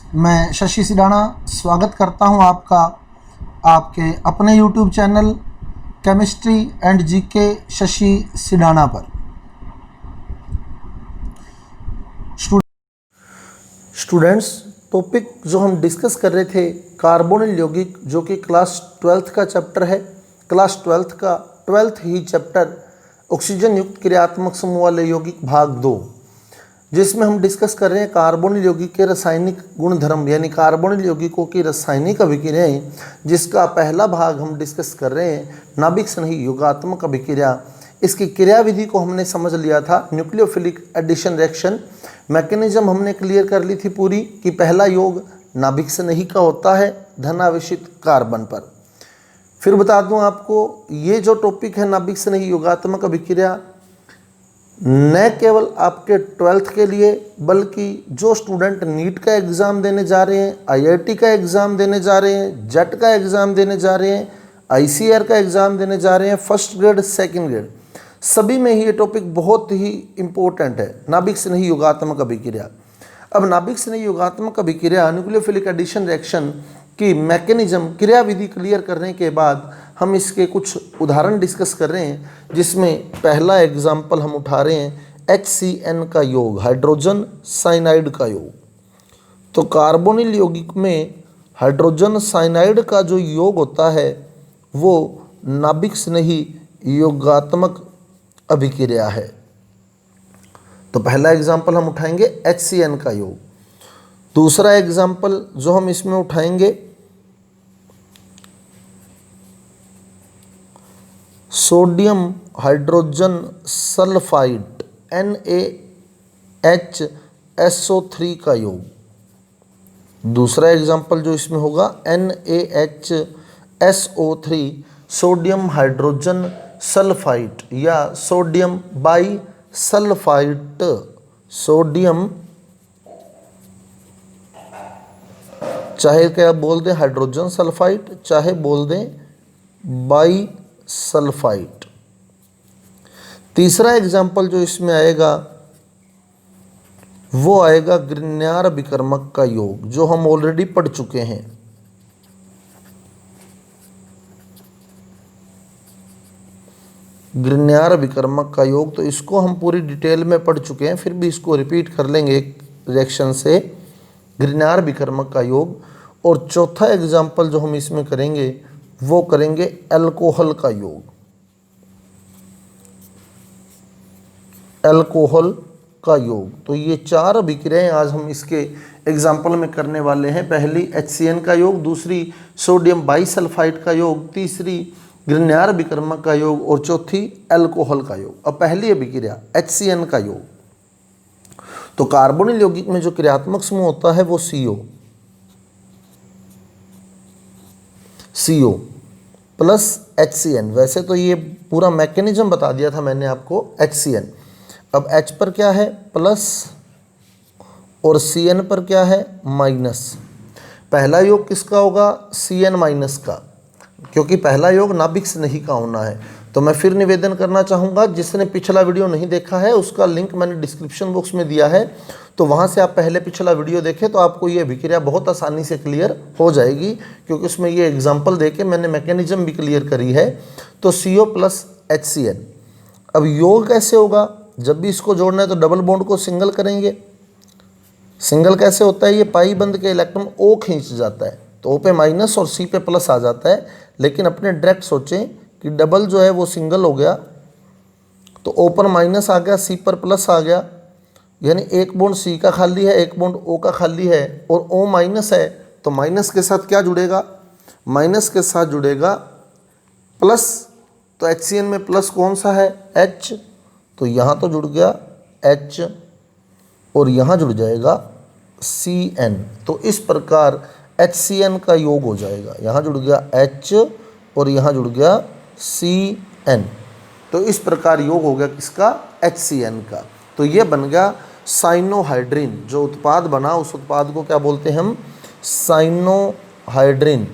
मैं शशि सिडाना स्वागत करता हूं आपका आपके अपने YouTube channel chemistry and GK Shashi Sidana पर। स्टूडेंट्स, टॉपिक जो हम डिस्कस कर रहे थे कार्बोनिल यौगिक, जो कि क्लास 12th का चैप्टर है। क्लास 12th का 12th ही चैप्टर ऑक्सीजन युक्त क्रियात्मक समूह वाले यौगिक भाग 2, जिसमें हम डिस्कस कर रहे हैं कार्बोनिल यौगिक के रासायनिक गुणधर्म यानी कार्बोनिल यौगिकों की रासायनिक अभिक्रियाएं, जिसका पहला भाग हम डिस्कस कर रहे हैं नाभिक स्नेही योगात्मक अभिक्रिया। इसकी क्रियाविधि को हमने समझ लिया था, न्यूक्लियोफिलिक एडिशन रिएक्शन मैकेनिज्म हमने क्लियर कर ली थी पूरी कि पहला योग नाभिक स्नेही का होता है धनावेशित कार्बन पर। फिर बता दूं आपको, ये जो टॉपिक है नाभिक स्नेही योगात्मक अभिक्रिया न केवल आपके 12th के लिए, बल्कि जो स्टूडेंट नीट का एग्ज़ाम देने जा रहे हैं, आईआईटी का एग्ज़ाम देने जा रहे हैं, जेट का एग्ज़ाम देने जा रहे हैं, आईसीआर का एग्ज़ाम देने जा रहे हैं, फर्स्ट ग्रेड सेकंड ग्रेड, सभी में ही ये टॉपिक बहुत ही इम्पोर्टेंट है, नाभिक स्नेही योगात्मक अभिक्रिया। अब नाभिक स्नेही योगात्मक अभिक्रिया न्यूक्लियोफिलिक एडिशन रिएक्शन की मैकेनिज्म क्रियाविधि क्लियर करने के बाद हम इसके कुछ उदाहरण डिस्कस कर रहे हैं, जिसमें पहला एग्जाम्पल हम उठा रहे हैं HCN का योग, हाइड्रोजन साइनाइड का योग। तो कार्बोनिल यौगिक में हाइड्रोजन साइनाइड का जो योग होता है वो नाभिक स्नेही योगात्मक अभिक्रिया है। तो पहला एग्जाम्पल हम उठाएंगे HCN का योग। दूसरा एग्जाम्पल जो हम इसमें उठाएंगे सोडियम हाइड्रोजन सल्फाइड NaHSO3 का योग। दूसरा एग्जाम्पल जो इसमें होगा NaHSO3 सोडियम हाइड्रोजन सल्फाइड या सोडियम बाई सल्फाइड। सोडियम चाहे क्या बोल दें हाइड्रोजन सल्फाइड, चाहे बोल दें बाई सल्फाइड। तीसरा एग्जाम्पल जो इसमें आएगा वो आएगा ग्रिग्नार विकर्मक का योग, जो हम ऑलरेडी पढ़ चुके हैं। ग्रिग्नार विकर्मक का योग, तो इसको हम पूरी डिटेल में पढ़ चुके हैं, फिर भी इसको रिपीट कर लेंगे एक रिएक्शन से। ग्रिग्नार विकर्मक का योग। और चौथा एग्जाम्पल जो हम इसमें करेंगे वो करेंगे अल्कोहल का योग। अल्कोहल का योग। तो ये चार अभिक्रियाएं आज हम इसके एग्जाम्पल में करने वाले हैं। पहली HCN का योग, दूसरी सोडियम बाईसल्फाइड का योग, तीसरी ग्रिग्नार विकर्मक का योग और चौथी अल्कोहल का योग। अब पहली अभिक्रिया HCN का योग। तो कार्बोनिल यौगिक में जो क्रियात्मक समूह होता है वो CO प्लस HCN। वैसे तो ये पूरा मैकेनिज्म बता दिया था मैंने आपको HCN। अब H पर क्या है प्लस और CN पर क्या है माइनस। पहला योग किसका होगा CN माइनस का, क्योंकि पहला योग नाभिक स्नेही का होना है। तो मैं फिर निवेदन करना चाहूँगा, जिसने पिछला वीडियो नहीं देखा है उसका लिंक मैंने डिस्क्रिप्शन बॉक्स में दिया है, तो वहाँ से आप पहले पिछला वीडियो देखें तो आपको ये अभिक्रिया बहुत आसानी से क्लियर हो जाएगी, क्योंकि उसमें ये एग्जाम्पल देके मैंने मैकेनिज्म भी क्लियर करी है। तो CO प्लस HCN। अब योग कैसे होगा, जब भी इसको जोड़ना है तो डबल बॉन्ड को सिंगल करेंगे। सिंगल कैसे होता है, ये पाई बंद के इलेक्ट्रॉन O खींच जाता है, तो O पे माइनस और C पे प्लस आ जाता है। लेकिन अपने डायरेक्ट सोचें कि डबल जो है वो सिंगल हो गया, तो O पर माइनस आ गया, C पर प्लस आ गया, यानी एक बॉन्ड C का खाली है, एक बॉन्ड O का खाली है और O माइनस है, तो माइनस के साथ क्या जुड़ेगा, माइनस के साथ जुड़ेगा प्लस। तो HCN में प्लस कौन सा है H, तो यहाँ तो जुड़ गया H और यहाँ जुड़ जाएगा CN। तो इस प्रकार HCN का योग हो जाएगा, यहाँ जुड़ गया H और यहाँ जुड़ गया CN। तो इस प्रकार योग हो गया किसका HCN का। तो ये बन गया साइनोहाइड्रिन। जो उत्पाद बना उस उत्पाद को क्या बोलते हैं हम, साइनोहाइड्रिन।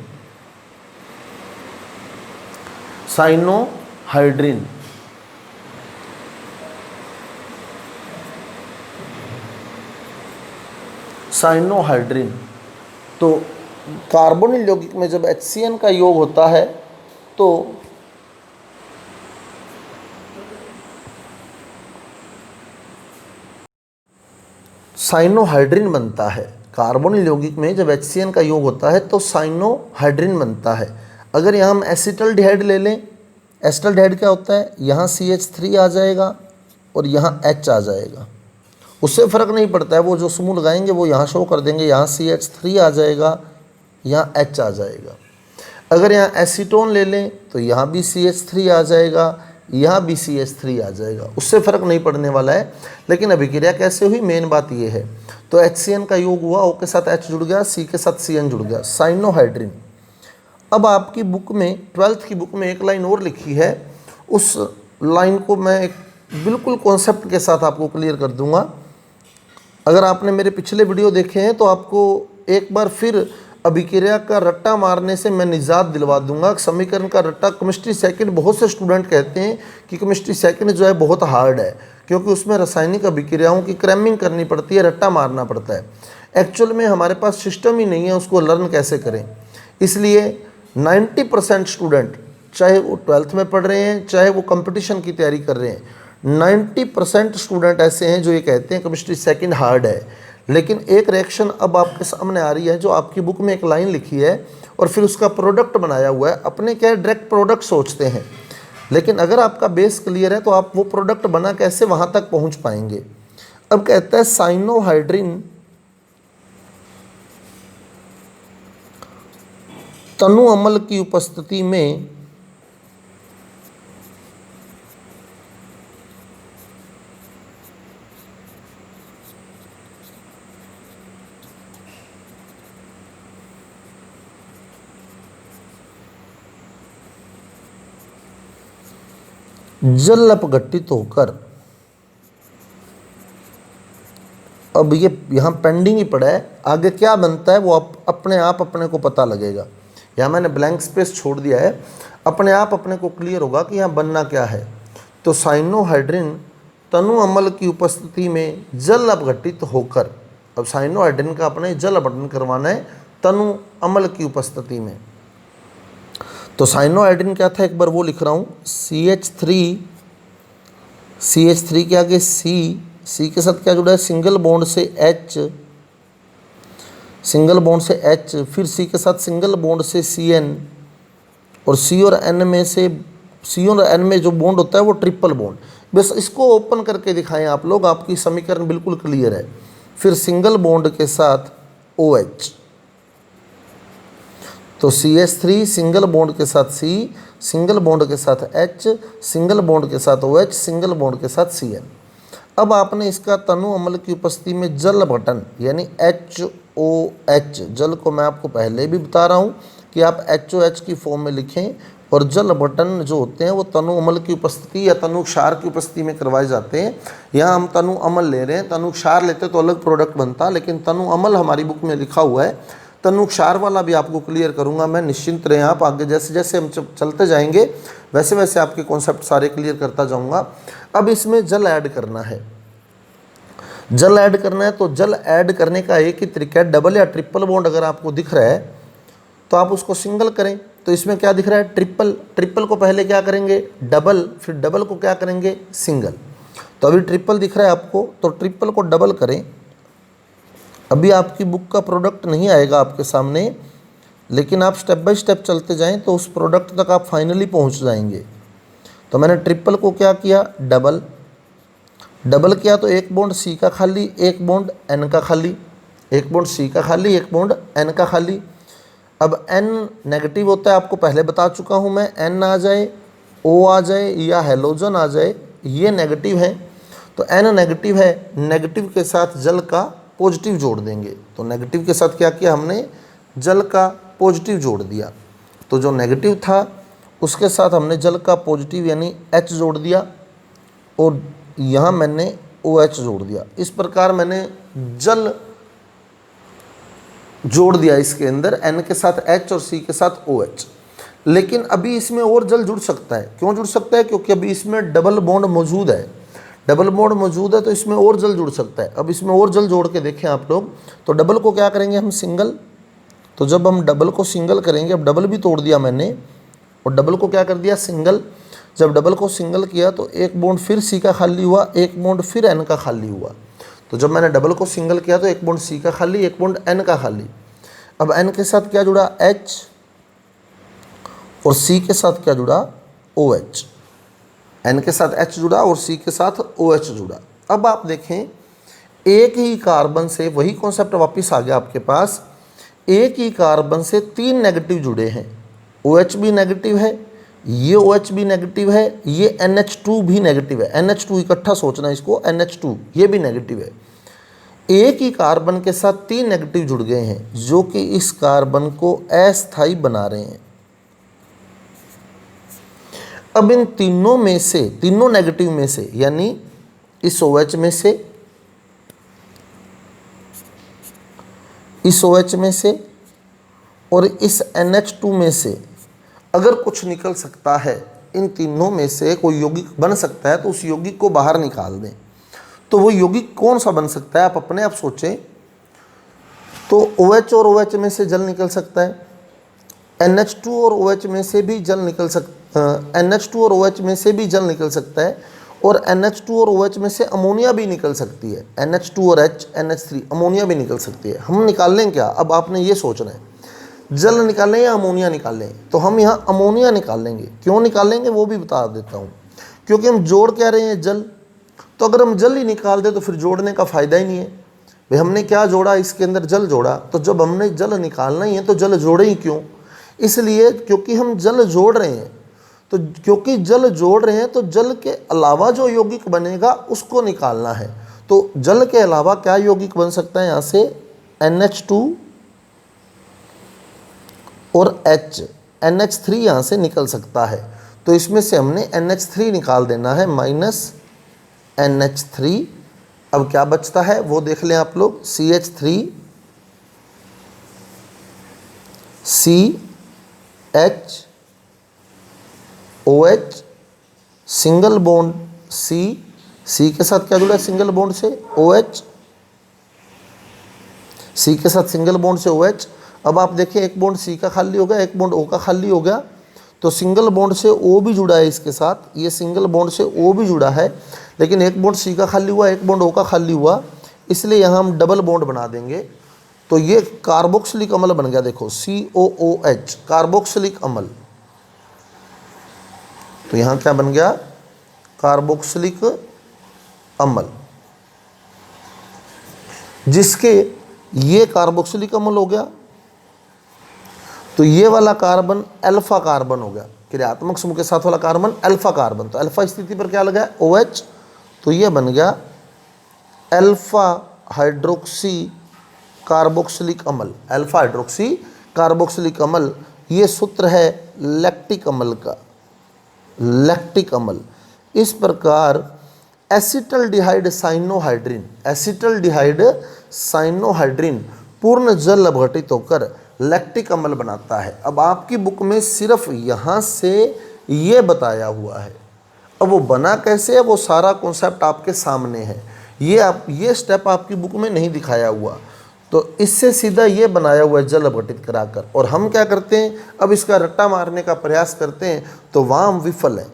साइनोहाइड्रिन। साइनोहाइड्रिन तो कार्बोनिल यौगिक में जब HCN का योग होता है तो साइनोहाइड्रिन बनता है। कार्बोनिल यौगिक में जब HCN का योग होता है तो साइनोहाइड्रिन बनता है। अगर यहाँ हम एसिटल्डिहाइड ले लें, एसिटल्डिहाइड क्या होता है, यहाँ CH3 आ जाएगा और यहाँ H आ जाएगा, उससे फ़र्क नहीं पड़ता है, वो जो समूह लगाएंगे वो यहाँ शो कर देंगे, यहाँ CH3 आ जाएगा, यहाँ H आ जाएगा। अगर यहाँ एसीटोन ले लें तो यहाँ भी CH3 आ जाएगा, यहाँ भी CH3 आ जाएगा, उससे फ़र्क नहीं पड़ने वाला है। लेकिन अभिक्रिया कैसे हुई, मेन बात ये है। तो HCN का योग हुआ, O के साथ H जुड़ गया, C के साथ CN जुड़ गया, साइनोहाइड्रिन। अब आपकी बुक में 12th की बुक में एक लाइन और लिखी है, उस लाइन को मैं एक बिल्कुल कॉन्सेप्ट के साथ आपको क्लियर कर दूंगा। अगर आपने मेरे पिछले वीडियो देखे हैं तो आपको एक बार फिर अभिक्रिया का रट्टा मारने से मैं निजात दिलवा दूंगा। समीकरण का रट्टा, केमिस्ट्री सेकंड, बहुत से स्टूडेंट कहते हैं कि केमिस्ट्री सेकंड जो है बहुत हार्ड है, क्योंकि उसमें रासायनिक अभिक्रियाओं की क्रैमिंग करनी पड़ती है, रट्टा मारना पड़ता है। एक्चुअल में हमारे पास सिस्टम ही नहीं है, उसको लर्न कैसे करें। इसलिए 90% स्टूडेंट, चाहे वो 12th में पढ़ रहे हैं, चाहे वो कंपटीशन की तैयारी कर रहे हैं, 90% स्टूडेंट ऐसे हैं जो ये कहते हैं केमिस्ट्री सेकंड हार्ड है। लेकिन एक रिएक्शन अब आपके सामने आ रही है, जो आपकी बुक में एक लाइन लिखी है और फिर उसका प्रोडक्ट बनाया हुआ है। अपने क्या है, डायरेक्ट प्रोडक्ट सोचते हैं, लेकिन अगर आपका बेस क्लियर है तो आप वो प्रोडक्ट बना कैसे वहाँ तक पहुँच पाएंगे। अब कहता है साइनोहाइड्रिन तनु अम्ल की उपस्थिति में जल अपघटित होकर, अब ये यहाँ पेंडिंग ही पड़ा है, आगे क्या बनता है वो अपने आप अपने को पता लगेगा। यहाँ मैंने ब्लैंक स्पेस छोड़ दिया है, अपने आप अपने को क्लियर होगा कि यहाँ बनना क्या है। तो साइनोहाइड्रिन तनु अम्ल की उपस्थिति में जल अपघटित होकर, अब साइनोहाइड्रिन का अपने जल अपघटन करवाना है तनु अम्ल की उपस्थिति में। तो साइनोहाइड्रिन क्या था, एक बार वो लिख रहा हूँ, CH3 के आगे C के साथ क्या जुड़ा है, सिंगल बॉन्ड से H, सिंगल बॉन्ड से H, फिर C के साथ सिंगल बॉन्ड से CN, और C और N में जो बॉन्ड होता है वो ट्रिपल बॉन्ड। बस इसको ओपन करके दिखाएं आप लोग, आपकी समीकरण बिल्कुल क्लियर है। फिर सिंगल बॉन्ड के साथ OH, तो CH3 सिंगल बॉन्ड के साथ C, सिंगल बॉन्ड के साथ H, सिंगल बॉन्ड के साथ OH, सिंगल बॉन्ड के साथ CN। अब आपने इसका तनु अम्ल की उपस्थिति में जल अपघटन यानी HOH, जल को मैं आपको पहले भी बता रहा हूँ कि आप HOH की फॉर्म में लिखें, और जल अपघटन जो होते हैं वो तनु अम्ल की उपस्थिति या तनु क्षार की उपस्थिति में करवाए जाते हैं। यहाँ हम तनु अम्ल ले रहे हैं, तनु क्षार लेते तो अलग प्रोडक्ट बनता, लेकिन तनु अम्ल हमारी बुक में लिखा हुआ है। तनु क्षार वाला भी आपको क्लियर करूंगा मैं, निश्चिंत रहें आप। आगे जैसे जैसे हम चलते जाएंगे वैसे वैसे आपके कॉन्सेप्ट सारे क्लियर करता जाऊंगा। अब इसमें जल ऐड करना है, जल ऐड करना है, तो जल ऐड करने का एक ही तरीका है, डबल या ट्रिपल बॉन्ड अगर आपको दिख रहा है तो आप उसको सिंगल करें। तो इसमें क्या दिख रहा है, ट्रिपल, ट्रिपल को पहले क्या करेंगे डबल, फिर डबल को क्या करेंगे सिंगल। तो अभी ट्रिपल दिख रहा है आपको, तो ट्रिपल को डबल करें। अभी आपकी बुक का प्रोडक्ट नहीं आएगा आपके सामने, लेकिन आप स्टेप बाय स्टेप चलते जाएं तो उस प्रोडक्ट तक आप फाइनली पहुंच जाएंगे। तो मैंने ट्रिपल को क्या किया, डबल, डबल किया तो एक बॉन्ड C का खाली, एक बॉन्ड N का खाली, एक बॉन्ड C का खाली, एक बॉन्ड N का खाली। अब N नेगेटिव होता है, आपको पहले बता चुका हूँ मैं, N आ जाए, O आ जाए या हेलोजन आ जाए, ये नेगेटिव है। तो N नेगेटिव है, नेगेटिव के साथ जल का पॉजिटिव जोड़ देंगे। तो नेगेटिव के साथ क्या किया हमने, जल का पॉजिटिव जोड़ दिया। तो जो नेगेटिव था उसके साथ हमने जल का पॉजिटिव यानी H जोड़ दिया, और यहाँ मैंने OH जोड़ दिया। इस प्रकार मैंने जल जोड़ दिया इसके अंदर, N के साथ H और C के साथ OH। लेकिन अभी इसमें और जल जुड़ सकता है। क्यों जुड़ सकता है, क्योंकि अभी इसमें डबल बॉन्ड मौजूद है, डबल बॉन्ड मौजूद है तो इसमें और जल जुड़ सकता है। अब इसमें और जल जोड़ के देखें आप लोग, तो डबल को क्या करेंगे हम सिंगल, तो जब हम डबल को सिंगल करेंगे, अब डबल भी तोड़ दिया मैंने और डबल को क्या कर दिया सिंगल। जब डबल को सिंगल किया तो एक बॉन्ड फिर सी का खाली हुआ, एक बॉन्ड फिर एन का खाली हुआ। तो जब मैंने डबल को सिंगल किया तो एक बॉन्ड सी का खाली, एक बॉन्ड एन का खाली। अब एन के साथ क्या जुड़ा एच और सी के साथ क्या जुड़ा ओ एच। एन के साथ एच जुड़ा और सी के साथ ओ एच जुड़ा। अब आप देखें एक ही कार्बन से वही कॉन्सेप्ट वापस आ गया आपके पास। एक ही कार्बन से 3 नेगेटिव जुड़े हैं, OH भी नेगेटिव है, ये OH भी नेगेटिव है, ये NH2 भी नेगेटिव है। NH2 इकट्ठा सोचना इसको, NH2 ये भी नेगेटिव है। एक ही कार्बन के साथ 3 नेगेटिव जुड़ गए हैं जो कि इस कार्बन को अस्थायी बना रहे हैं। अब इन तीनों में से, तीनों नेगेटिव में से, यानी इस OH में से, इस OH में से और इस NH2 में से अगर कुछ निकल सकता है, इन तीनों में से कोई यौगिक बन सकता है तो उस यौगिक को बाहर निकाल दें। तो वो यौगिक कौन सा बन सकता है, आप अपने आप सोचें। तो OH और OH में से जल निकल सकता है, NH2 और OH में से भी जल निकल सकता NH2 और OH में से भी जल निकल सकता है, और NH2 और OH में से अमोनिया भी निकल सकती है। NH2 और H NH3 अमोनिया भी निकल सकती है। हम निकाल लें क्या, अब आपने ये सोचना है जल निकालें या अमोनिया निकालें। तो हम यहाँ अमोनिया निकालेंगे। क्यों निकालेंगे वो भी बता देता हूँ। क्योंकि हम जोड़ क्या रहे हैं जल, तो अगर हम जल ही निकाल दें तो फिर जोड़ने का फ़ायदा ही नहीं है। भाई हमने क्या जोड़ा, इसके अंदर जल जोड़ा, तो जब हमने जल निकालना ही है तो जल जोड़े ही क्यों, इसलिए क्योंकि हम जल जोड़ रहे हैं। तो क्योंकि जल जोड़ रहे हैं तो जल के अलावा जो यौगिक बनेगा उसको निकालना है। तो जल के अलावा क्या यौगिक बन सकता है, यहाँ से NH2 और H NH3 यहाँ से निकल सकता है। तो इसमें से हमने NH3 निकाल देना है, माइनस NH3। अब क्या बचता है वो देख लें आप लोग, CH3 CH OH single bond C के साथ क्या जुड़ा है सिंगल बॉन्ड से OH, C के साथ सिंगल बॉन्ड से OH। अब आप देखिए एक बॉन्ड C का खाली हो गया, एक बॉन्ड O का खाली हो गया, तो सिंगल बॉन्ड से O भी जुड़ा है इसके साथ, ये सिंगल बॉन्ड से O भी जुड़ा है, लेकिन एक बॉन्ड C का खाली हुआ, एक बॉन्ड O का खाली हुआ, इसलिए यहाँ हम डबल बॉन्ड बना देंगे। तो ये कार्बोक्सिलिक अम्ल बन गया, देखो COOH कार्बोक्सिलिक अम्ल। तो यहाँ क्या बन गया, कार्बोक्सिलिक अम्ल, जिसके ये कार्बोक्सिलिक अम्ल हो गया। तो ये वाला कार्बन अल्फा कार्बन हो गया, क्रियात्मक समूह के साथ वाला कार्बन अल्फा कार्बन। तो अल्फा स्थिति पर क्या लगा है OH, तो ये बन गया अल्फा हाइड्रोक्सी कार्बोक्सिलिक अम्ल। अल्फा हाइड्रोक्सी कार्बोक्सिलिक अम्ल, ये सूत्र है लैक्टिक अम्ल का, लैक्टिक अम्ल। इस प्रकार एसिटल्डिहाइड साइनोहाइड्रिन, एसिटल्डिहाइड साइनोहाइड्रिन पूर्ण जल अपघटित होकर लैक्टिक अम्ल बनाता है। अब आपकी बुक में सिर्फ यहाँ से ये बताया हुआ है, अब वो बना कैसे है वो सारा कॉन्सेप्ट आपके सामने है। ये स्टेप आपकी बुक में नहीं दिखाया हुआ, तो इससे सीधा ये बनाया हुआ है जल अपघटित कराकर। और हम क्या करते हैं, अब इसका रट्टा मारने का प्रयास करते हैं, तो वहाँ हम विफल हैं।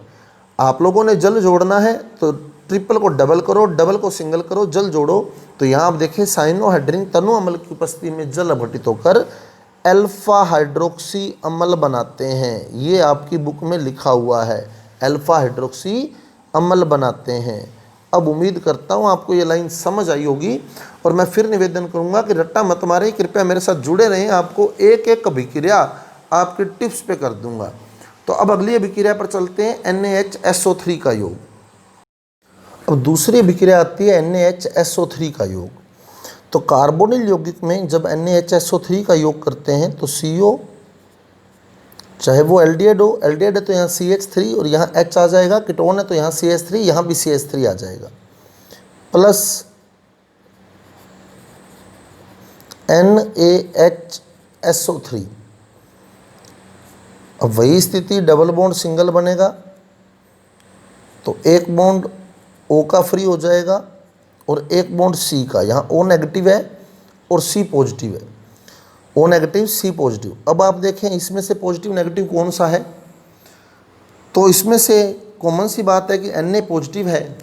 आप लोगों ने जल जोड़ना है तो ट्रिपल को डबल करो, डबल को सिंगल करो, जल जोड़ो। तो यहाँ आप देखें साइनोहाइड्रिन तनु अम्ल की उपस्थिति में जल अपघटित होकर अल्फा हाइड्रोक्सी अम्ल बनाते हैं। ये आपकी बुक में लिखा हुआ है, अल्फा हाइड्रोक्सी अम्ल बनाते हैं। अब उम्मीद करता हूँ आपको ये लाइन समझ आई होगी, और मैं फिर निवेदन करूँगा कि रट्टा मत मारें, कृपया मेरे साथ जुड़े रहें। आपको एक एक अभिक्रिया आपके टिप्स पे कर दूंगा। तो अब अगली अभिक्रिया पर चलते हैं, NaHSO3 का योग। अब दूसरी अभिक्रिया आती है NaHSO3 का योग। तो कार्बोनिल यौगिक में जब NaHSO3 का योग करते हैं तो CO, चाहे वो एल्डिहाइड हो, एल्डिहाइड है तो यहाँ CH3 और यहाँ H आ जाएगा, कीटोन है तो यहाँ CH3, यहाँ भी CH3 आ जाएगा, प्लस NaHSO3। अब वही स्थिति, डबल बॉन्ड सिंगल बनेगा तो एक बॉन्ड O का फ्री हो जाएगा और एक बॉन्ड C का, यहाँ O नेगेटिव है और C पॉजिटिव है। O negative C positive. अब आप देखें इसमें से पॉजिटिव नेगेटिव कौन सा है, तो इसमें से कॉमन सी बात है कि Na पॉजिटिव है,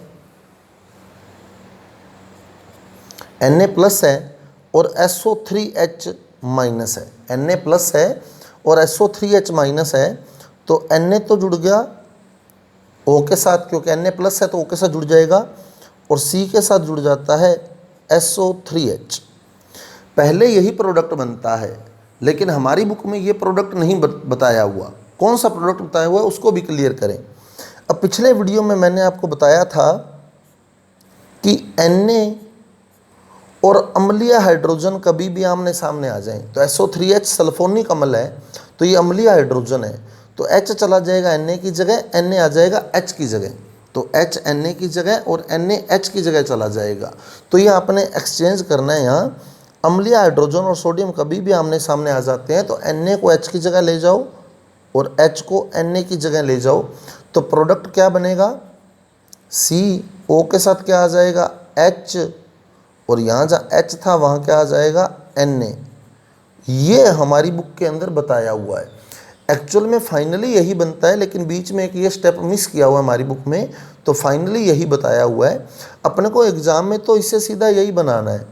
Na प्लस है और SO3H माइनस है। Na प्लस है और SO3H माइनस है, तो Na तो जुड़ गया O के साथ, क्योंकि Na प्लस है तो O के साथ जुड़ जाएगा, और C के साथ जुड़ जाता है SO3H। पहले यही प्रोडक्ट बनता है, लेकिन हमारी बुक में ये प्रोडक्ट नहीं बताया हुआ। कौन सा प्रोडक्ट बताया हुआ है उसको भी क्लियर करें। अब पिछले वीडियो में मैंने आपको बताया था कि Na और अम्लीय हाइड्रोजन कभी भी आमने सामने आ जाएं, तो SO3H सल्फोनिक अम्ल है, तो ये अम्लीय हाइड्रोजन है, तो H चला जाएगा Na की जगह, Na आ जाएगा H की जगह, तो H Na की जगह और Na H की जगह चला जाएगा। तो ये आपने एक्सचेंज करना है। यहाँ अम्लीय हाइड्रोजन और सोडियम कभी भी आमने सामने आ जाते हैं, तो Na को H की जगह ले जाओ और H को Na की जगह ले जाओ, तो प्रोडक्ट क्या बनेगा, C O के साथ क्या आ जाएगा H, और यहाँ जहाँ H था वहाँ क्या आ जाएगा Na। ये हमारी बुक के अंदर बताया हुआ है। एक्चुअल में फाइनली यही बनता है, लेकिन बीच में एक ये स्टेप मिस किया हुआ है हमारी बुक में, तो फाइनली यही बताया हुआ है। अपने को एग्ज़ाम में तो इससे सीधा यही बनाना है,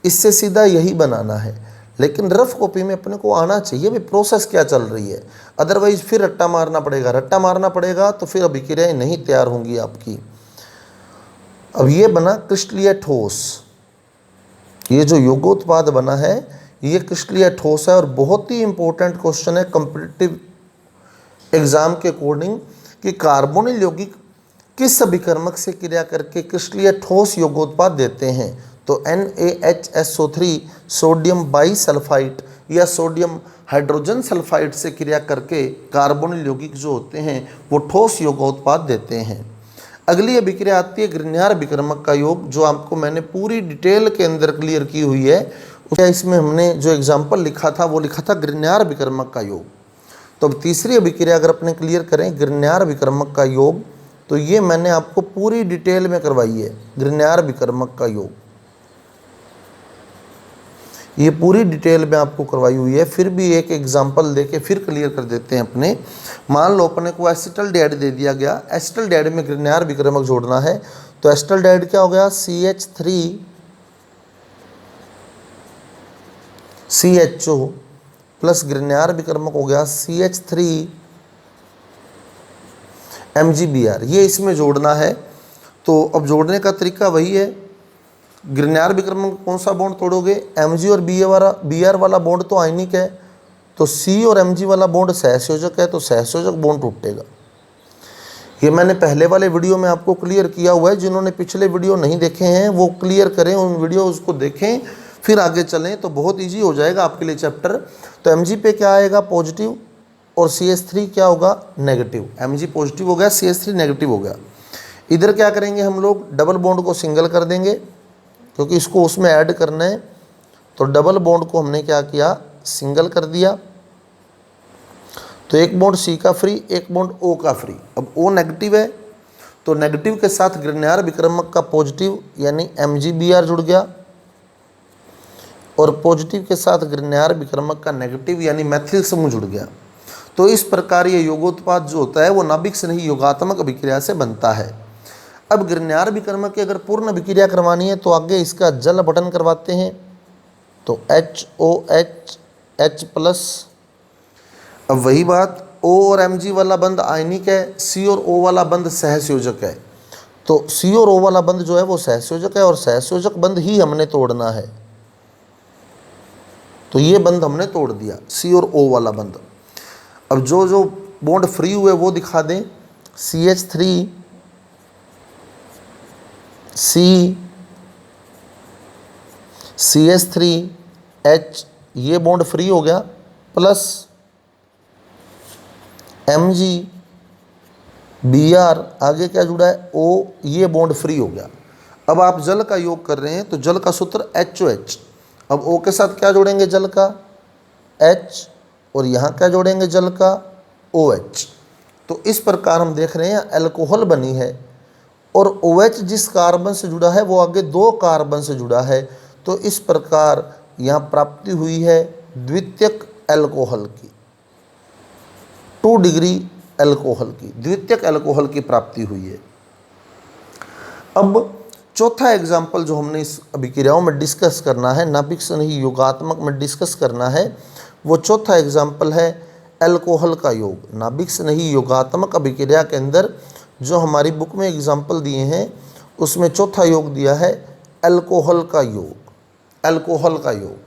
इससे सीधा यही बनाना है, लेकिन रफ कॉपी में अपने को आना चाहिए भी प्रोसेस क्या चल रही है। अदरवाइज फिर रट्टा मारना पड़ेगा, रट्टा मारना पड़ेगा तो फिर अभिक्रियाएं नहीं तैयार होंगी आपकी। अब ये बना क्रिस्टलीय ठोस, ये जो योगोत्पाद बना है ये क्रिस्टलीय ठोस है, और बहुत ही इंपॉर्टेंट क्वेश्चन है कॉम्पिटिटिव एग्जाम के अकॉर्डिंग कि कार्बोनिल यौगिक किस अभिकर्मक से क्रिया करके क्रिस्टलीय ठोस योगोत्पाद देते हैं। तो NaHSO3 सोडियम बाईसल्फाइड या सोडियम हाइड्रोजन सल्फाइड से क्रिया करके कार्बोनिल यौगिक जो होते हैं वो ठोस योगोत्पाद देते हैं। अगली अभिक्रिया आती है ग्रिग्नार्ड अभिकर्मक का योग, जो आपको मैंने पूरी डिटेल के अंदर क्लियर की हुई है। इसमें हमने जो एग्जाम्पल लिखा था वो लिखा था ग्रिग्नार्ड अभिकर्मक का योग। तो अब तीसरी अभिक्रिया अगर अपने क्लियर करें ग्रिग्नार्ड अभिकर्मक का योग, तो ये मैंने आपको पूरी डिटेल में करवाई है। ग्रिग्नार्ड अभिकर्मक का योग ये पूरी डिटेल में आपको करवाई हुई है। फिर भी एक एग्जांपल देके फिर क्लियर कर देते हैं अपने। मान लो अपने को एसिटल्डिहाइड दे दिया गया, एसिटल्डिहाइड में ग्रिग्नार्ड अभिकर्मक जोड़ना है, तो एसिटल्डिहाइड क्या हो गया CH3CHO प्लस ग्रिग्नार्ड अभिकर्मक हो गया CH3MgBr। ये इसमें जोड़ना है। तो अब जोड़ने का तरीका वही है, ग्रिग्नार्ड अभिकर्मक कौन सा बॉन्ड तोड़ोगे, Mg और Br वाला बॉन्ड तो आयनिक है, तो C और Mg वाला बॉन्ड सहसंयोजक है, तो सहसंयोजक बॉन्ड टूटेगा। ये मैंने पहले वाले वीडियो में आपको क्लियर किया हुआ है। जिन्होंने पिछले वीडियो नहीं देखे हैं वो क्लियर करें, उन वीडियो उसको देखें फिर आगे चलें, तो बहुत ईजी हो जाएगा आपके लिए चैप्टर। तो Mg पे क्या आएगा पॉजिटिव और CH3 क्या होगा नेगेटिव। Mg पॉजिटिव हो गया, CH3 नेगेटिव हो गया। इधर क्या करेंगे हम लोग, डबल बॉन्ड को सिंगल कर देंगे, क्योंकि इसको उसमें ऐड करना है। तो डबल बॉन्ड को हमने क्या किया, सिंगल कर दिया। तो एक बॉन्ड C का फ्री, एक बॉन्ड O का फ्री। अब O नेगेटिव है, तो नेगेटिव के साथ ग्रिग्नार्ड अभिकर्मक का पॉजिटिव यानी MgBr जुड़ गया, और पॉजिटिव के साथ ग्रिग्नार्ड अभिकर्मक का नेगेटिव यानी मैथिल समूह जुड़ गया। तो इस प्रकार ये योगोत्पाद जो होता है वो नाभिक स्नेही योगात्मक अभिक्रिया से बनता है। अब ग्रिग्नार्ड अभिकर्मक की अगर पूर्ण अभिक्रिया करवानी है तो आगे इसका जल अपठन करवाते हैं, तो HOH H+। अब वही बात, O और Mg वाला बंध आयनिक है, C और O वाला बंध सहसंयोजक है। तो C और O वाला बंध जो है वो सहसंयोजक है, और सहसंयोजक बंध ही हमने तोड़ना है। तो ये बंध हमने तोड़ दिया, C और O वाला बंध। अब जो जो बॉन्ड फ्री हुए वो दिखा दें, CH3H ये बॉन्ड फ्री हो गया, प्लस MgBr आगे क्या जुड़ा है O, ये बॉन्ड फ्री हो गया। अब आप जल का योग कर रहे हैं तो जल का सूत्र HOH। अब O के साथ क्या जोड़ेंगे जल का H, और यहाँ क्या जोड़ेंगे जल का OH। तो इस प्रकार हम देख रहे हैं अल्कोहल बनी है, और OH जिस कार्बन से जुड़ा है वो आगे 2 कार्बन से जुड़ा है। तो इस प्रकार यहाँ प्राप्ति हुई है द्वितीयक एल्कोहल की, 2 डिग्री एल्कोहल की, द्वितीयक एल्कोहल की प्राप्ति हुई है। अब चौथा एग्जाम्पल जो हमने इस अभिक्रियाओं में डिस्कस करना है, नाभिक स्नेही योगात्मक में डिस्कस करना है, वो चौथा एग्जाम्पल है एल्कोहल का योग। नाभिक स्नेही योगात्मक अभिक्रिया के अंदर जो हमारी बुक में एग्जाम्पल दिए हैं उसमें चौथा योग दिया है एल्कोहल का योग, एल्कोहल का योग।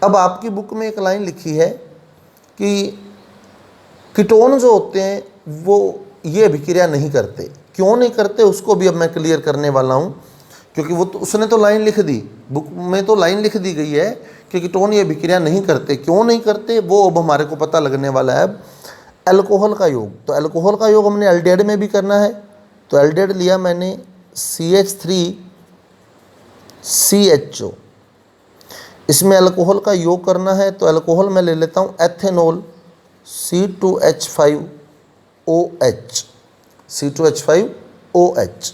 अब आपकी बुक में एक लाइन लिखी है कि कीटोन जो होते हैं वो ये अभिक्रिया नहीं करते। क्यों नहीं करते उसको भी अब मैं क्लियर करने वाला हूँ, क्योंकि वो तो उसने तो लाइन लिख दी, बुक में तो लाइन लिख दी गई है कि कीटोन ये अभिक्रिया नहीं करते। क्यों नहीं करते वो अब हमारे को पता लगने वाला है। अब एल्कोहल का योग, तो एल्कोहल का योग हमने एल्डिहाइड में भी करना है, तो एल्डिहाइड लिया मैंने CH3CHO, इसमें अल्कोहल का योग करना है, तो अल्कोहल मैं ले लेता हूँ एथेनॉल C2H5OH, C2H5OH।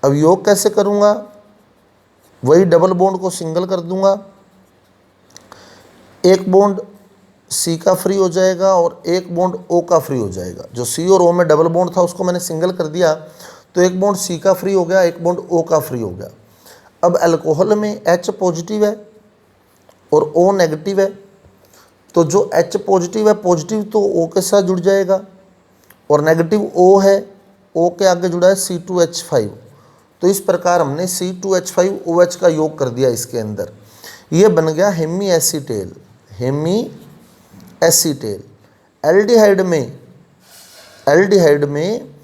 अब योग कैसे करूँगा, वही डबल बॉन्ड को सिंगल कर दूंगा, एक बॉन्ड C का फ्री हो जाएगा और एक बॉन्ड O का फ्री हो जाएगा। जो C और O में डबल बॉन्ड था उसको मैंने सिंगल कर दिया, तो एक बॉन्ड C का फ्री हो गया, एक बॉन्ड O का फ्री हो गया। अब अल्कोहल में H पॉजिटिव है और O नेगेटिव है, तो जो H पॉजिटिव है, पॉजिटिव तो O के साथ जुड़ जाएगा और नेगेटिव O है, O के आगे जुड़ा है C2H5। तो इस प्रकार हमने C2H5OH का योग कर दिया इसके अंदर, ये बन गया Hemy acetal, Hemy acetal. Aldehyde में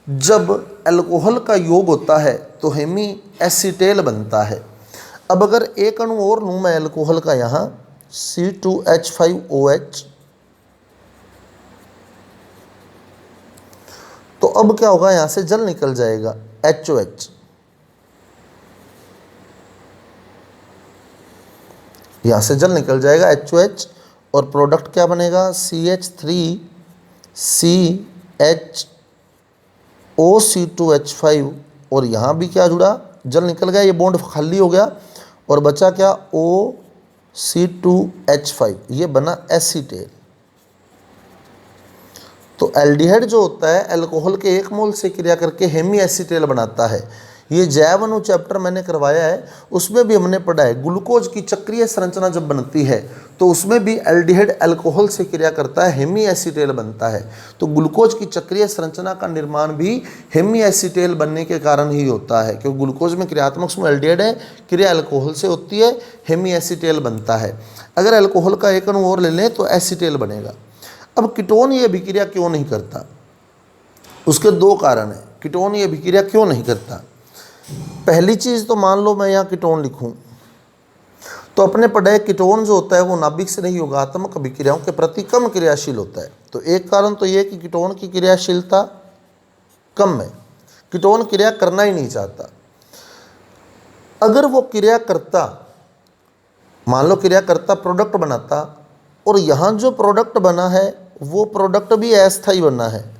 जब अल्कोहल का योग होता है तो हेमी एसीटेल बनता है। अब अगर एक अणु और लूँ मैं अल्कोहल का, यहाँ C2H5OH, तो अब क्या होगा, यहाँ से जल निकल जाएगा HOH, यहाँ से जल निकल जाएगा HOH, और प्रोडक्ट क्या बनेगा CH3CHOC2H5, और यहाँ भी क्या जुड़ा, जल निकल गया, ये बॉन्ड खाली हो गया और बचा क्या OC2H5, ये बना एसीटेल। तो एल्डिहाइड जो होता है अल्कोहल के 1 मोल से क्रिया करके हेमी एसीटेल बनाता है। ये जैव अणु चैप्टर मैंने करवाया है, उसमें भी हमने पढ़ा है ग्लूकोज की चक्रीय संरचना जब बनती है तो उसमें भी एल्डिहाइड अल्कोहल से क्रिया करता है, हेमी एसीटेल बनता है। तो ग्लूकोज की चक्रीय संरचना का निर्माण भी हेमी एसीटेल बनने के कारण ही होता है, क्योंकि ग्लूकोज में क्रियात्मक समूह एल्डिहाइड है, क्रिया अल्कोहल से होती है, हेमी एसीटेल बनता है। अगर अल्कोहल का एक अणु और ले लें तो एसीटेल बनेगा। अब कीटोन ये अभिक्रिया क्यों नहीं करता, उसके 2 कारण हैं। कीटोन ये अभिक्रिया क्यों नहीं करता, पहली चीज़ तो मान लो मैं यहाँ कीटोन लिखूँ तो अपने पढ़े कीटोन जो होता है वो नाभिक स्नेही योगात्मक अभिक्रियाओं के प्रति कम क्रियाशील होता है। तो एक कारण तो ये कि कीटोन की क्रियाशीलता कम है, कीटोन क्रिया करना ही नहीं चाहता। अगर वो क्रिया करता, मान लो क्रिया करता, प्रोडक्ट बनाता, और यहाँ जो प्रोडक्ट बना है वो प्रोडक्ट भी अस्थायी बना है।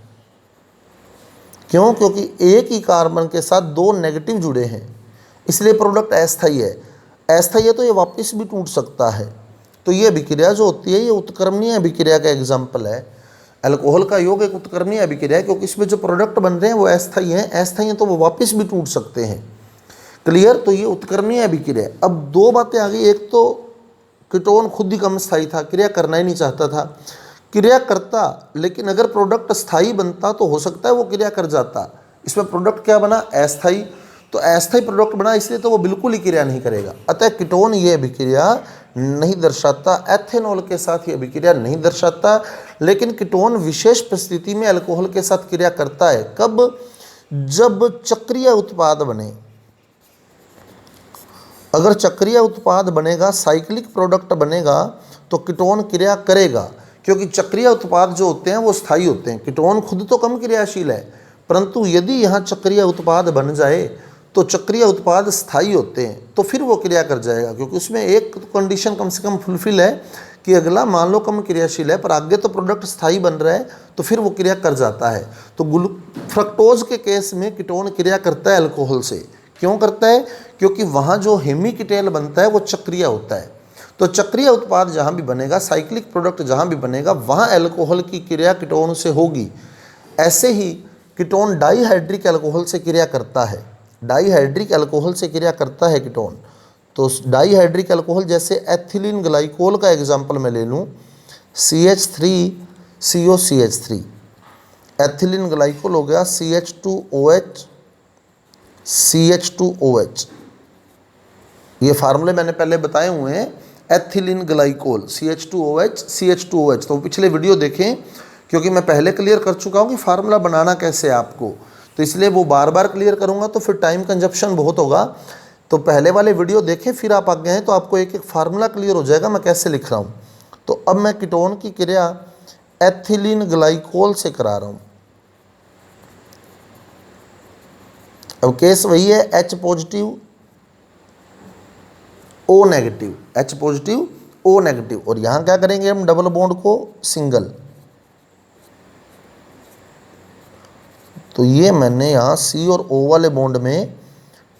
क्यों, क्योंकि एक ही कार्बन के साथ 2 नेगेटिव जुड़े हैं, इसलिए प्रोडक्ट अस्थायी है। अस्थायी है तो ये वापस भी टूट सकता है। तो ये अभिक्रिया जो होती है ये उत्क्रमणीय अभिक्रिया का एग्जाम्पल है। अल्कोहल का योग एक उत्क्रमणीय अभिक्रिया है, क्योंकि इसमें जो प्रोडक्ट बन रहे हैं वो अस्थायी हैं, अस्थायी हैं तो वो वापस भी टूट सकते हैं। क्लियर, तो ये उत्क्रमणीय अभिक्रिया है। अब 2 बातें आ गई, एक तो कीटोन खुद ही कम स्थायी था, क्रिया करना ही नहीं चाहता था, क्रिया करता लेकिन अगर प्रोडक्ट स्थायी बनता तो हो सकता है वो क्रिया कर जाता। इसमें प्रोडक्ट क्या बना, अस्थायी, तो अस्थायी प्रोडक्ट बना, इसलिए तो वो बिल्कुल ही क्रिया नहीं करेगा। अतः कीटोन ये अभिक्रिया नहीं दर्शाता, एथेनॉल के साथ ये अभिक्रिया नहीं दर्शाता। लेकिन कीटोन विशेष परिस्थिति में अल्कोहल के साथ क्रिया करता है। कब, जब चक्रीय उत्पाद बने। अगर चक्रीय उत्पाद बनेगा, साइक्लिक प्रोडक्ट बनेगा, तो कीटोन क्रिया करेगा, क्योंकि चक्रीय उत्पाद जो होते हैं वो स्थायी होते हैं। कीटोन खुद तो कम क्रियाशील है, परंतु यदि यहाँ चक्रीय उत्पाद बन जाए तो चक्रीय उत्पाद स्थायी होते हैं, तो फिर वो क्रिया कर जाएगा, क्योंकि उसमें एक कंडीशन कम से कम फुलफिल है कि अगला मान लो कम क्रियाशील है पर आगे तो प्रोडक्ट स्थायी बन रहा है, तो फिर वो क्रिया कर जाता है। तो फ्रक्टोज के केस में कीटोन क्रिया करता है अल्कोहल से। क्यों करता है, क्योंकि वहाँ जो हेमी कीटेल बनता है वो चक्रीय होता है। तो चक्रीय उत्पाद जहाँ भी बनेगा, साइक्लिक प्रोडक्ट जहाँ भी बनेगा, वहाँ अल्कोहल की क्रिया कीटोन से होगी। ऐसे ही कीटोन डाईहाइड्रिक अल्कोहल से क्रिया करता है, डाईहाइड्रिक अल्कोहल से क्रिया करता है कीटोन। तो डाईहाइड्रिक अल्कोहल जैसे एथिलीन ग्लाइकोल का एग्जाम्पल मैं ले लूँ, CH3COCH3, एथिलीन ग्लाइकोल हो गया CH2OH CH2OH। ये फार्मूले मैंने पहले बताए हुए हैं, एथिलीन ग्लाइकोल CH2OH CH2OH। तो पिछले वीडियो देखें, क्योंकि मैं पहले क्लियर कर चुका हूँ कि फार्मूला बनाना कैसे है आपको, तो इसलिए वो बार बार क्लियर करूँगा तो फिर टाइम कंजप्शन बहुत होगा। तो पहले वाले वीडियो देखें, फिर आप आगे हैं तो आपको एक एक फार्मूला क्लियर हो जाएगा मैं कैसे लिख रहा हूँ। तो अब मैं कीटोन की क्रिया एथिलीन ग्लाइकोल से करा रहा हूँ। अब केस वही है, H positive O negative, H positive O negative. और यहाँ क्या करेंगे हम, डबल बॉन्ड को सिंगल। तो ये मैंने यहाँ C और O वाले बॉन्ड में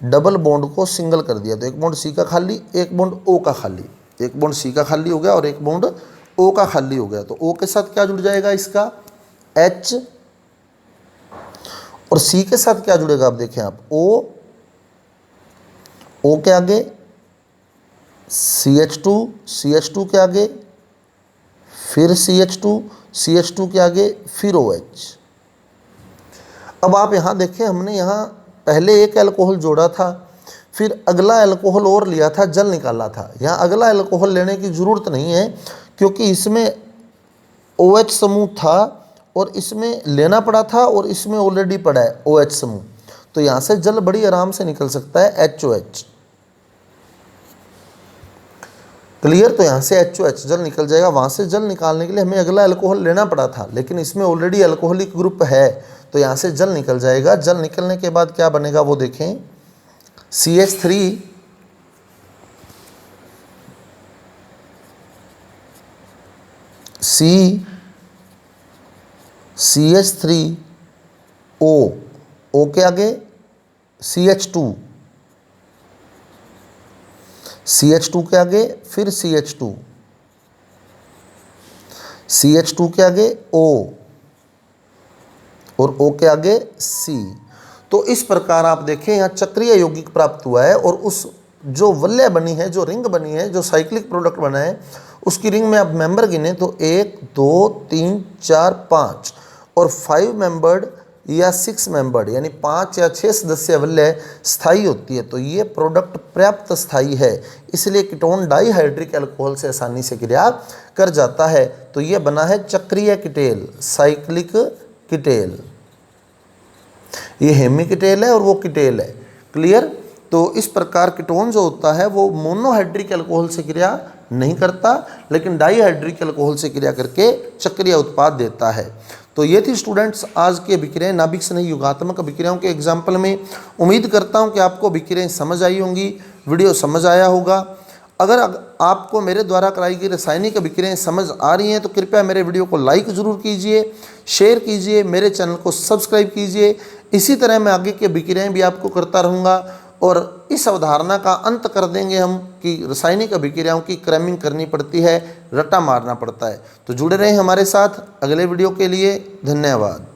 डबल बॉन्ड को सिंगल कर दिया। तो एक बॉन्ड C का खाली, एक बॉन्ड O का खाली, एक बॉन्ड C का खाली हो गया और एक बॉन्ड O का खाली हो गया। तो O के साथ क्या जुड़ जाएगा इसका, H, और C के साथ क्या जुड़ेगा, आप देखें आप, O के आगे CH2 के आगे, फिर CH2 के आगे, फिर OH। अब आप यहाँ देखें, हमने यहाँ पहले एक अल्कोहल जोड़ा था, फिर अगला अल्कोहल और लिया था, जल निकाला था। यहाँ अगला अल्कोहल लेने की ज़रूरत नहीं है, क्योंकि इसमें OH समूह था और इसमें लेना पड़ा था और इसमें ऑलरेडी पड़ा है OH समूह। तो यहाँ से जल बड़ी आराम से निकल सकता है, HOH। क्लियर। तो यहाँ से HOH जल निकल जाएगा। वहाँ से जल निकालने के लिए हमें अगला अल्कोहल लेना पड़ा था, लेकिन इसमें ऑलरेडी अल्कोहलिक ग्रुप है, तो यहाँ से जल निकल जाएगा। जल निकलने के बाद क्या बनेगा वो देखें, CH3 CH3O के आगे CH2 के आगे, फिर CH2 के आगे O और O के आगे C। तो इस प्रकार आप देखें यहाँ चक्रीय यौगिक प्राप्त हुआ है, और उस जो वलय बनी है, जो रिंग बनी है, जो साइक्लिक प्रोडक्ट बना है, उसकी रिंग में आप मेंबर गिने तो 1 2 3 4 5 और 5 मेंबर्ड या 6 मेंबर्ड यानी 5 या 6 सदस्य वलय स्थायी होती है। तो ये प्रोडक्ट पर्याप्त स्थायी है, इसलिए कीटोन डाईहाइड्रिक अल्कोहल से आसानी से क्रिया कर जाता है। तो ये बना है चक्रीय कीटेल, साइक्लिक कीटेल। ये हेमी कीटेल है और वो कीटेल है। क्लियर। तो इस प्रकार कीटोन जो होता है वो मोनोहाइड्रिक अल्कोहल से क्रिया नहीं करता, लेकिन डाईहाइड्रिक अल्कोहल से क्रिया करके चक्रीय उत्पाद देता है। तो ये थी स्टूडेंट्स आज के अभिक्रियाएं, नाभिक स्नेही युगात्मक अभिक्रियाओं के एग्जाम्पल में। उम्मीद करता हूँ कि आपको अभिक्रियाएं समझ आई होंगी, वीडियो समझ आया होगा। अगर आपको मेरे द्वारा कराई गई रासायनिक अभिक्रियाएं समझ आ रही हैं तो कृपया मेरे वीडियो को लाइक ज़रूर कीजिए, शेयर कीजिए, मेरे चैनल को सब्सक्राइब कीजिए। इसी तरह मैं आगे की अभिक्रियाएं भी आपको करता रहूँगा, और इस अवधारणा का अंत कर देंगे हम कि रासायनिक अभिक्रियाओं की क्रमिंग करनी पड़ती है, रट्टा मारना पड़ता है। तो जुड़े रहें हमारे साथ अगले वीडियो के लिए। धन्यवाद।